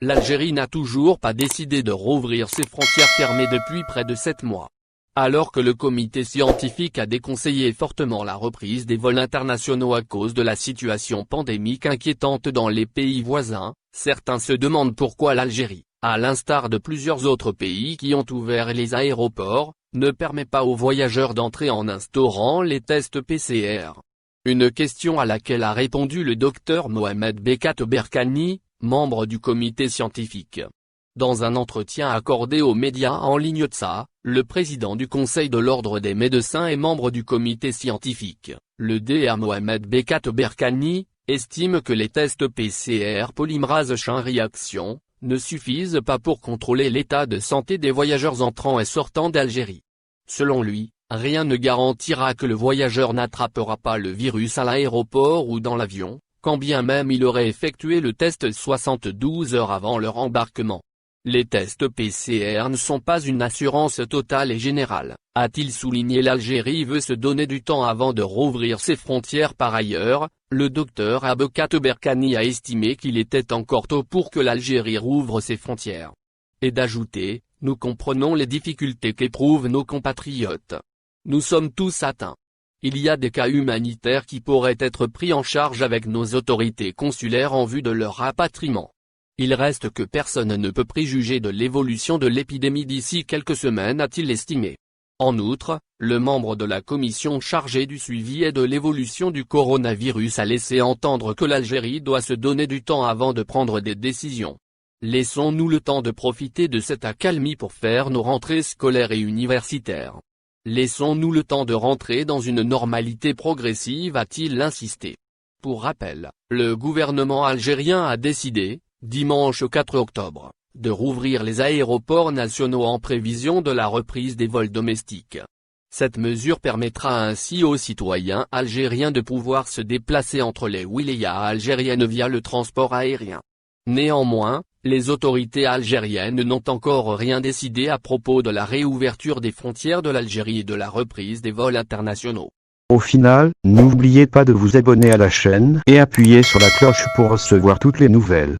l'Algérie n'a toujours pas décidé de rouvrir ses frontières fermées depuis près de 7 mois. Alors que le comité scientifique a déconseillé fortement la reprise des vols internationaux à cause de la situation pandémique inquiétante dans les pays voisins, certains se demandent pourquoi l'Algérie, à l'instar de plusieurs autres pays qui ont ouvert les aéroports, ne permet pas aux voyageurs d'entrer en instaurant les tests PCR. Une question à laquelle a répondu le docteur Mohamed Bekat Berkani, membre du comité scientifique. Dans un entretien accordé aux médias en ligne TSA, le président du Conseil de l'Ordre des médecins et membre du comité scientifique, le Dr Mohamed Bekat Berkani, estime que les tests PCR polymérase chaîne réaction ne suffisent pas pour contrôler l'état de santé des voyageurs entrant et sortant d'Algérie. Selon lui, rien ne garantira que le voyageur n'attrapera pas le virus à l'aéroport ou dans l'avion, quand bien même il aurait effectué le test 72 heures avant leur embarquement. Les tests PCR ne sont pas une assurance totale et générale, a-t-il souligné. L'Algérie veut se donner du temps avant de rouvrir ses frontières. Par ailleurs, le docteur Bekat Berkani a estimé qu'il était encore tôt pour que l'Algérie rouvre ses frontières. Et d'ajouter, nous comprenons les difficultés qu'éprouvent nos compatriotes. Nous sommes tous atteints. Il y a des cas humanitaires qui pourraient être pris en charge avec nos autorités consulaires en vue de leur rapatriement. Il reste que personne ne peut préjuger de l'évolution de l'épidémie d'ici quelques semaines, a-t-il estimé. En outre, le membre de la commission chargée du suivi et de l'évolution du coronavirus a laissé entendre que l'Algérie doit se donner du temps avant de prendre des décisions. Laissons-nous le temps de profiter de cette accalmie pour faire nos rentrées scolaires et universitaires. Laissons-nous le temps de rentrer dans une normalité progressive, a-t-il insisté. Pour rappel, le gouvernement algérien a décidé, dimanche 4 octobre, de rouvrir les aéroports nationaux en prévision de la reprise des vols domestiques. Cette mesure permettra ainsi aux citoyens algériens de pouvoir se déplacer entre les wilayas algériennes via le transport aérien. Néanmoins, les autorités algériennes n'ont encore rien décidé à propos de la réouverture des frontières de l'Algérie et de la reprise des vols internationaux. Au final, n'oubliez pas de vous abonner à la chaîne et appuyer sur la cloche pour recevoir toutes les nouvelles.